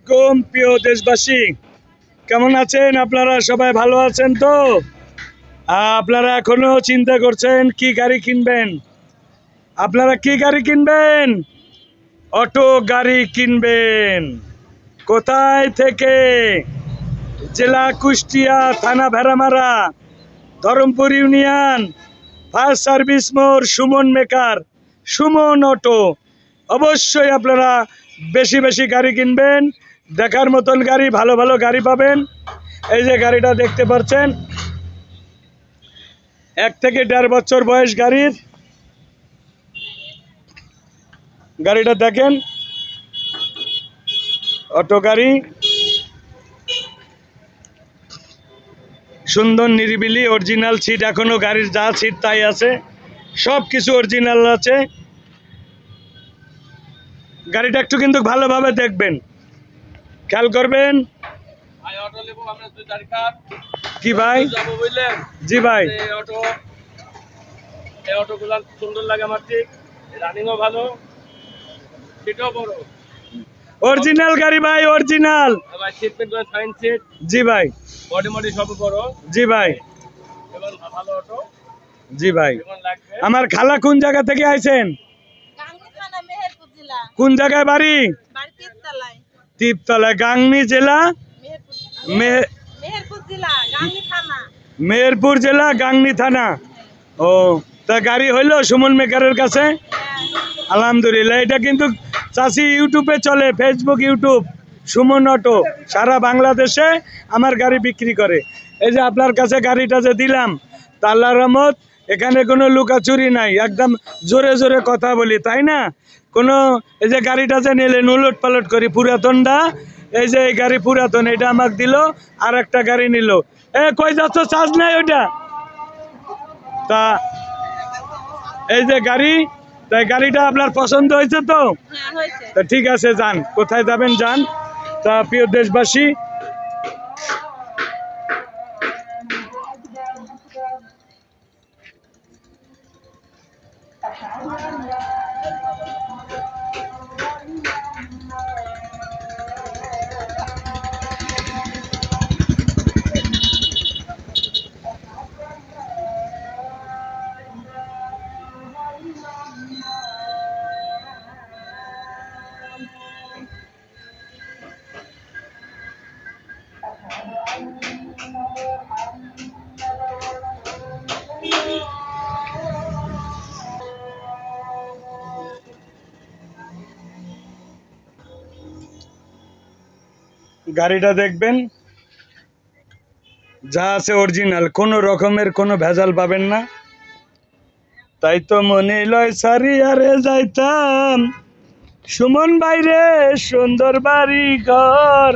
আসসালামু প্রিয় দেশবাসী, কেমন আছেন আপনারা? সবাই ভালো আছেন তো? আপনারা এখনো চিন্তা করছেন কি গাড়ি কিনবেন? আপনারা কি গাড়ি কিনবেন? অটো গাড়ি কিনবেন। কোথায় থেকে? জেলা কুষ্টিয়া, থানা Bheramara, Dharampur union, fire service মোড়, সুমন মেকার, সুমন অটো। অবশ্যই আপনারা বেশি বেশি গাড়ি কিনবেন। দেখার মতন গাড়ি, ভালো ভালো গাড়ি পাবেন। এই যে গাড়িটা দেখতে পাচ্ছেন, 1 থেকে 1.5 বছর বয়স গাড়ির। গাড়িটা দেখেন, অটো গাড়ি, সুন্দর নিরিবিলি, অরিজিনাল সিট, এখনো গাড়ির যা সিট তাই আছে, সব কিছু অরিজিনাল আছে। গাড়িটা একটু কিন্তু ভালোভাবে দেখবেন, খেয়াল করবেন। কি ভাই? জি ভাই, অটোগুলো সুন্দর লাগে আমার, ঠিক রানিংও ভালো, সিটও বড়, অরিজিনাল গাড়ি ভাই, অরিজিনাল। ভাই সিট পেট ফাইন সিট। জি ভাই, বডি মডি সব বড়। জি ভাই, এবং ভালো অটো। জি ভাই। কেমন লাগবে? আমার খালা কোন জায়গা থেকে আইছেন? গাংনী থানা, মেহেরপুর জেলা। কোন জায়গায় বাড়ি? বাড়ি তিনতলায়। টিপতলায়, গাংনী জেলা, মেহেরপুর জেলা, গাংনী থানা। মেহেরপুর জেলা, গাংনী থানা। ও, তা গাড়ি হইলো সুমন মেকারের কাছে? আলহামদুলিল্লাহ। এটা কিন্তু চাষি ইউটিউবে চলে, ফেসবুক, ইউটিউব, সুমন অটো। সারা বাংলাদেশে আমার গাড়ি বিক্রি করে। এই যে আপনার কাছে গাড়িটা যে দিলাম, তা আল্লাহর রহমত, এখানে কোনো লুকাচুরি নাই, একদম জোরে জোরে কথা বলি, তাই না? কোনো এই যে গাড়িটা যে নিলেন, উলট পালট করি, পুরাতনটা, এই যে এই গাড়ি পুরাতন, এটা আমাকে দিল, আর একটা গাড়ি নিল। কই যাচ্ছ, চার্জ নাই ওইটা? তা এই যে গাড়ি, তাই গাড়িটা আপনার পছন্দ হয়েছে তো? তা ঠিক আছে, যান, কোথায় যাবেন যান। তা প্রিয় দেশবাসী, গাড়িটা দেখবেন, যা আছে অরিজিনাল, কোনো রকমের কোনো ভেজাল পাবেন না। তাই তো মনে লয় সারি আরে যাইতাম, সুমন ভাই রে, সুন্দর বাড়ি ঘর,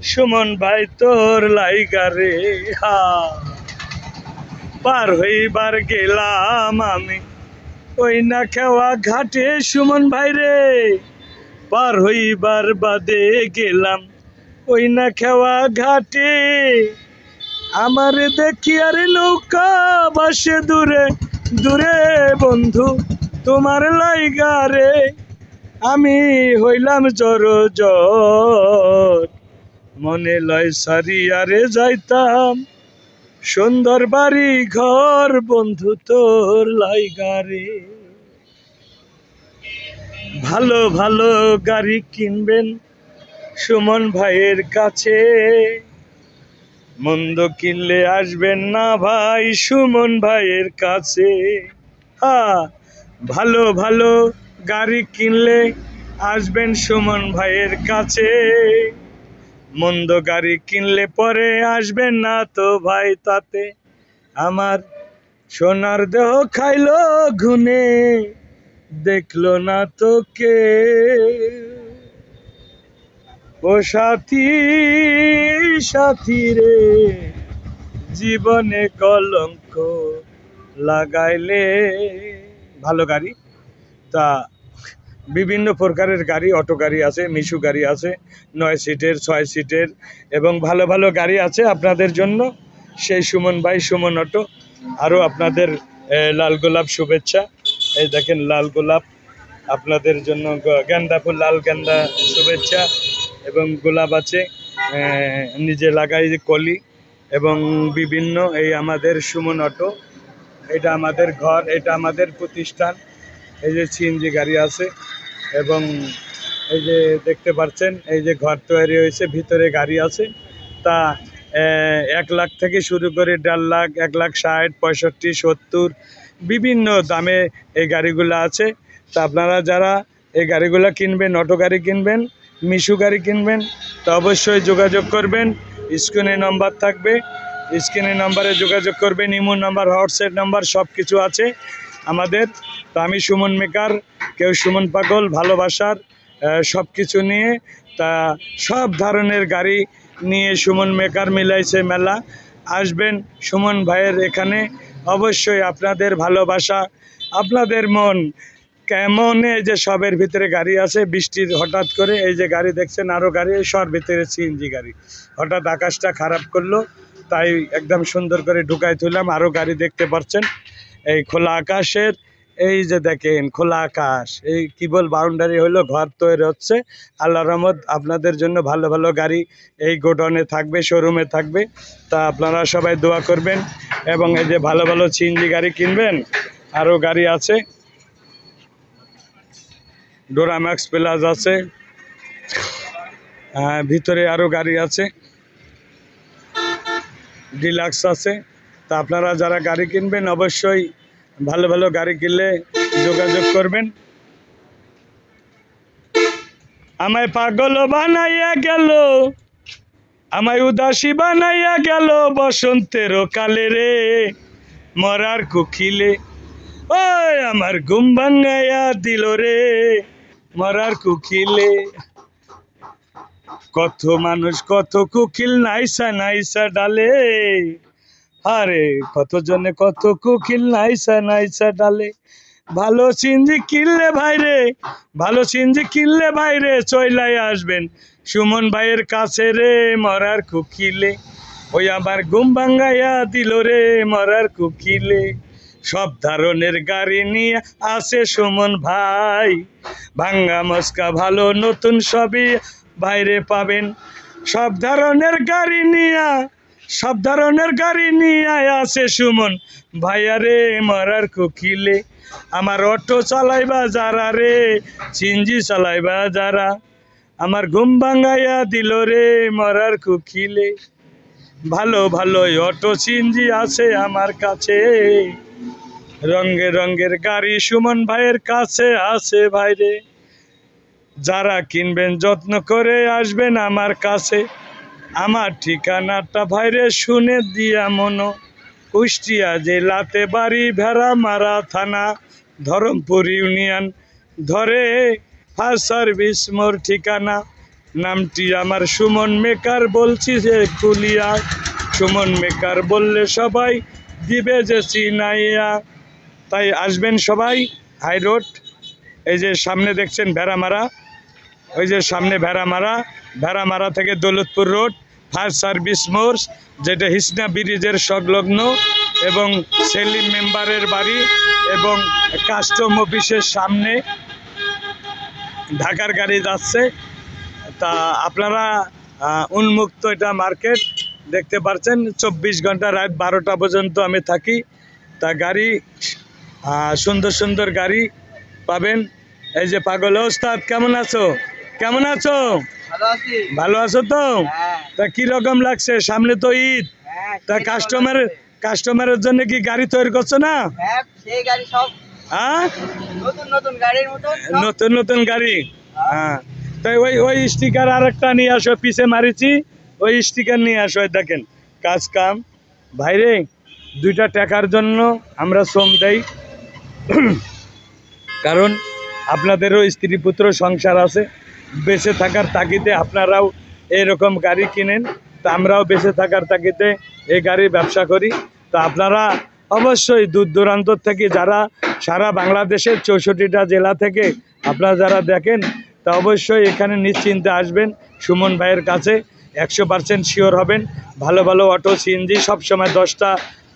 সুমন ভাই তোর লাইগা রে। হা, পার হইবার গেলাম আমি ওই না খেওয়া ঘাটে, সুমন ভাই রে, পার হইবার বাদে গেলাম ওই না খেওয়া ঘাটে। আমার দেখি আরে নৌকা বাসে দূরে দূরে, বন্ধু তোমার লাইগা রে, আমি হইলাম জড় জড়, মনে লয় সারি আরে যাইতাম, সুন্দর বাড়ি ঘর, বন্ধু তোর লাইগা রে। ভালো ভালো গাড়ি কিনবেন সুমন ভাইয়ের কাছে, মন্দ কিনলে আসবেন না ভাই সুমন ভাইয়ের কাছে। হ্যাঁ, ভালো ভালো গাড়ি কিনলে আসবেন সুমন ভাইয়ের কাছে, মন্দ গাড়ি কিনলে পরে আসবেন না তো ভাই তাতে। আমার সোনার দেহ খাইলো ঘুনে, দেখলো না তোকে, ও সাথী সাথী রে, জীবনে কলঙ্ক লাগাইলে। ভালো গাড়ি। তা বিভিন্ন প্রকারের গাড়ি, অটো গাড়ি আছে, মিশু গাড়ি আছে, 9 সিটের, 6 সিটের, এবং ভালো ভালো গাড়ি আছে আপনাদের জন্য। সেই সুমন ভাই, সুমন অটো। আরও আপনাদের লাল গোলাপ শুভেচ্ছা। এই দেখেন লাল গোলাপ আপনাদের জন্য, গেন্দা ফুল, লাল গেন্দা শুভেচ্ছা। এবং গোলাপ আছে, নিজে লাগাই যে কলি এবং বিভিন্ন এই আমাদের সুমন অটো, এটা আমাদের ঘর, এটা আমাদের প্রতিষ্ঠান। এই যে সিএনজি গাড়ি আছে এবং এই যে দেখতে পাচ্ছেন এই যে ঘর তৈরি হয়েছে, ভিতরে গাড়ি আছে। তা 1 লাখ থেকে শুরু করে 1.5 লাখ, 1,60,000, 65, 70 বিভিন্ন দামে এই গাড়িগুলো আছে। তা আপনারা যারা এই গাড়িগুলো কিনবেন, অটো গাড়ি কিনবেন, মিশু গাড়ি কিনবেন, তো অবশ্যই যোগাযোগ করবেন। স্ক্রিনে নাম্বার থাকবে, স্ক্রিনে নাম্বারে যোগাযোগ করবেন। ইমো নাম্বার, হোয়াটসঅ্যাপ নাম্বার সব কিছু আছে আমাদের। তো আমি সুমন মেকার, কেউ সুমন পাগল, ভালোবাসার সব কিছু নিয়ে, তা সব ধরনের গাড়ি নিয়ে সুমন মেকার মিলাইছে মেলা। আসবেন সুমন ভাইয়ের এখানে, অবশ্যই আপনাদের ভালোবাসা, আপনাদের মন কেমনে যে সবের ভিতরে গাড়ি আছে। বৃষ্টির হঠাৎ করে এই যে গাড়ি দেখছেন, আরও গাড়ি, সব ভিতরে সিএনজি গাড়ি। হঠাৎ আকাশটা খারাপ করলো, তাই একদম সুন্দর করে ঢুকাই তুললাম। আরও গাড়ি দেখতে পাচ্ছেন, এই খোলা আকাশের, এই যে দেখেন খোলা আকাশ, এই কেবল বাউন্ডারি হলো, ঘর তৈরি হচ্ছে। আল্লাহর রহমত আপনাদের জন্য ভালো ভালো গাড়ি এই গোডাউনে থাকবে, শোরুমে থাকবে। তা আপনারা সবাই দোয়া করবেন এবং এই যে ভালো ভালো সিএনজি গাড়ি কিনবেন। আরও গাড়ি আছে, ডোরাম্যাক্স প্লাস আছে, ভিতরে আরও গাড়ি আছে, ডিলাক্স আছে। তা আপনারা যারা গাড়ি কিনবেন অবশ্যই ভালো ভালো গাড়ি কিনলে যোগাযোগ করবেন। আমায় পাগল বানাইয়া গেল, আমায় উদাসী বানাইয়া গেল বসন্তের কালে রে, মরার কুকিলে ওই আমার ঘুম ভাঙাইয়া দিল রে, মরার কুকিলে। কত মানুষ কত কুকিল নাইসা নাইসা ডালে, আরে কত জনে কত কুকিল নাইসা নাইসা ডালে। ভালো সিএনজি কিনলে ভাইরে, ভালো সিএনজি কিনলে ভাইরে, চইলাই আসবেন সুমন ভাইয়ের কাছে রে, মরার কুকিলে। ওই আমার ঘুম ভাঙ্গাইয়া দিল রে, মরার কুকিলে। সব ধরনের গাড়ি নিয়ে আসে সুমন ভাই, ভাঙ্গা মস্কা ভালো নতুন সবই বাইরে পাবেন। সব ধরনের গাড়ি নিয়ে, সব ধরনের গাড়ি নিয়ে আসে সুমন ভাইয়া রে, মরার কুকিলে। আমার অটো চালাইবা যারা রে, সিএনজি চালাইবা যারা, আমার ঘুম ভাঙ্গাইয়া দিল রে, মরার কুকিলে। ভালো ভালো অটো সিএনজি আছে আমার কাছে, রঙে রঙের গাড়ি সুমন ভাইয়ের কাছে আছে ভাইরে। যারা কিনবেন যত্ন করে আসবেন আমার কাছে। আমার ঠিকানাটা ভাইরে শুনে দিয়া মনো, কুষ্টিয়া জেলাতে বাড়ি, ভেড়ামারা থানা, ধরমপুর ইউনিয়ন, ধরে ফার্স্ট সার্ভিস মোর ঠিকানা। নামটি আমার সুমন মেকার, বলছি যে কুলিয়া। সুমন মেকার বললে সবাই দিবে যে চিনাইয়া। তাই আসবেন সবাই। হাই রোড, এই যে সামনে দেখছেন ভেড়ামারা, ওই যে সামনে ভেড়ামারা, ভেড়ামারা থেকে দৌলতপুর রোড, ফার্স্ট সার্ভিস মোড়, যেটা হিসনা ব্রিজের সংলগ্ন, এবং সেলিম মেম্বারের বাড়ি এবং কাস্টম অফিসের সামনে ঢাকার গাড়ি যাচ্ছে। তা আপনারা উন্মুক্ত, এটা মার্কেট দেখতে পাচ্ছেন, 24 ঘন্টা, রাত 12টা পর্যন্ত আমি থাকি। তা গাড়ি সুন্দর সুন্দর গাড়ি পাবেন। এই যে পাগল ওস্তাদ, কেমন আছো? কেমন আছো? ভালো আছো তো? তা কি রকম লাগছে? সামনে তো ঈদ, তা কাস্টমারের জন্য কি গাড়ি তৈরি করছো না? হ্যাঁ, নতুন নতুন গাড়ি। হ্যাঁ, তাই ওই স্টিকার আর একটা নিয়ে আসো, পিছে মারিছি, ওই স্টিকার নিয়ে আসো। দেখেন কাজ কাম ভাইরে, 2টা টাকার জন্য আমরা শ্রম দেই, কারণ আপনাদেরও স্ত্রী পুত্র সংসার আছে। বেঁচে থাকার তাগিদে আপনারাও এরকম গাড়ি কিনেন, তা আমরাও বেঁচে থাকার তাগিদে এই গাড়ির ব্যবসা করি। তা আপনারা অবশ্যই দূর দূরান্ত থেকে, যারা সারা বাংলাদেশের 64টা জেলা থেকে আপনারা যারা দেখেন, তা অবশ্যই এখানে নিশ্চিন্তে আসবেন সুমন ভাইয়ের কাছে। 100% শিওর হবেন। ভালো ভালো অটো সিএনজি, সবসময় 10টা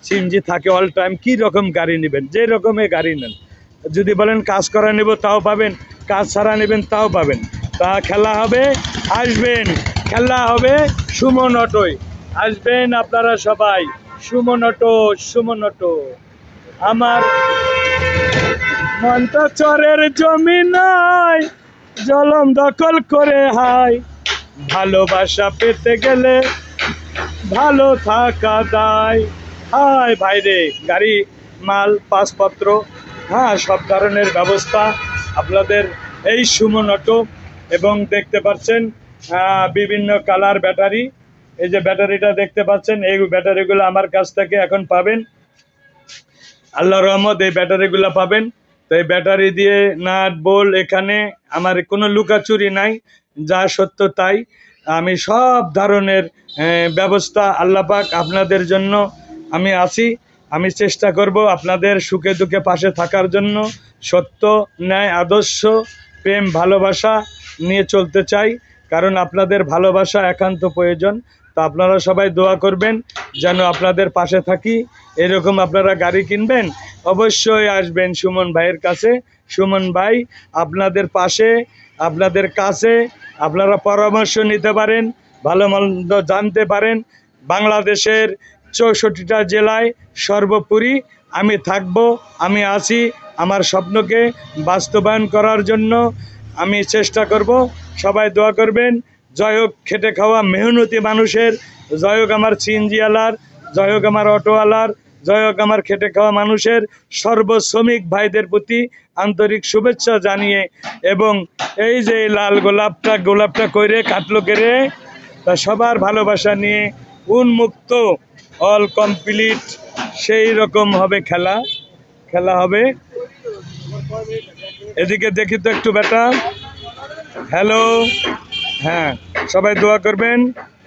সিএনজি থাকে অল টাইম। কী রকম গাড়ি নেবেন, যে রকমের গাড়ি নেন, যদি বলেন কাজ করা নেব তাও পাবেন, কাজ ছাড়া নেবেন তাও পাবেন। তা খেলা হবে, আসবেন, খেলা হবে সুমন অটোয়, আসবেন আপনারা সবাই। Suman auto, Suman auto. আমার মন্ত চরের জমি নয়, জলম দখল করে হায়, ভালোবাসা পেতে গেলে ভালো থাকা দায়। হায় ভাইরে, গাড়ি, মাল, পাসপত্র, হ্যাঁ, সব ধরনের ব্যবস্থা আপনাদের এই সুমন অটো। এবং দেখতে পাচ্ছেন বিভিন্ন কালার ব্যাটারি। এই যে ব্যাটারিটা দেখতে পাচ্ছেন, এই ব্যাটারিগুলো আমার কাছ থেকে এখন পাবেন, আল্লাহর রহমত এই ব্যাটারিগুলো পাবেন। তো এই ব্যাটারি দিয়ে নাট বোল্ট, এখানে আমার কোনো লুকাচুরি নাই, যা সত্য তাই। আমি সব ধরনের ব্যবস্থা আল্লাহ পাক আপনাদের জন্য আমি আছি। আমি চেষ্টা করব আপনাদের সুখে দুঃখে পাশে থাকার জন্য। সত্য, ন্যায়, আদর্শ, প্রেম, ভালোবাসা নিয়ে চলতে চাই, কারণ আপনাদের ভালোবাসা একান্ত প্রয়োজন। তো আপনারা সবাই দোয়া করবেন যেন আপনাদের পাশে থাকি। এরকম আপনারা গাড়ি কিনবেন, অবশ্যই আসবেন সুমন ভাইয়ের কাছে। সুমন ভাই আপনাদের পাশে, আপনাদের কাছে। আপনারা পরামর্শ নিতে পারেন, ভালো মন্দ জানতে পারেন। বাংলাদেশের 64টা জেলায় সর্বোপরি আমি থাকব, আমি আছি। আমার স্বপ্নকে বাস্তবায়ন করার জন্য আমি চেষ্টা করব। সবাই দোয়া করবেন। জয় হোক খেটে খাওয়া মেহনতি মানুষের, জয় হোক আমার সিএনজিওয়ালার, জয় হোক আমার অটোওয়ালার, জয় হোক আমার খেটে খাওয়া মানুষের। সর্বশ্রমিক ভাইদের প্রতি আন্তরিক শুভেচ্ছা জানিয়ে, এবং এই যে লাল গোলাপটা করে কাটলো কেড়ে, তা সবার ভালোবাসা নিয়ে উন্মুক্ত, অল কমপ্লিট, সেই রকম হবে খেলা হবে। এদিকে দেখি তো একটু বেটা, হ্যালো, হ্যাঁ, সবাই দোয়া করবেন।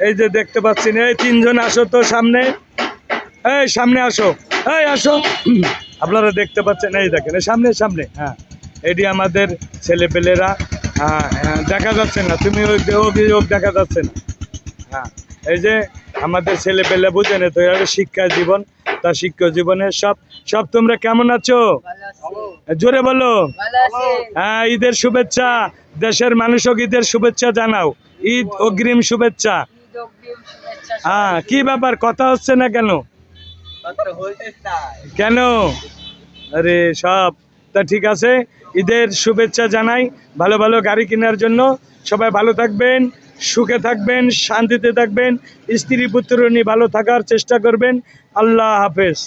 এই যে দেখতে পাচ্ছেন, এই তিনজন আসো তো সামনে, এই সামনে আসো, এই আসো। আপনারা দেখতে পাচ্ছেন, এই দেখেন, এই সামনে সামনে, হ্যাঁ, এটি আমাদের ছেলেপেলেরা। হ্যাঁ হ্যাঁ, দেখা যাচ্ছে না, তুমি ওই দেখা যাচ্ছে না। হ্যাঁ, এই যে আমাদের ছেলেপেলে, বুঝেন তো, শিক্ষা জীবন, তা শিক্ষা জীবনের সব তোমরা কেমন আছো? জোরে বলো। হ্যাঁ, ঈদের শুভেচ্ছা, দেশের মানুষকে ঈদের শুভেচ্ছা জানাও, ঈদ অগ্রিম শুভেচ্ছা। হ্যাঁ, কি ব্যাপার, কথা হচ্ছে না কেন? কেন? আরে সব তা ঠিক আছে, ঈদের শুভেচ্ছা জানাই। ভালো ভালো গাড়ি কেনার জন্য সবাই ভালো থাকবেন, সুখে থাকবেন, শান্তিতে থাকবেন, স্ত্রী পুত্র নিয়ে ভালো থাকার চেষ্টা করবেন। আল্লাহ হাফেজ।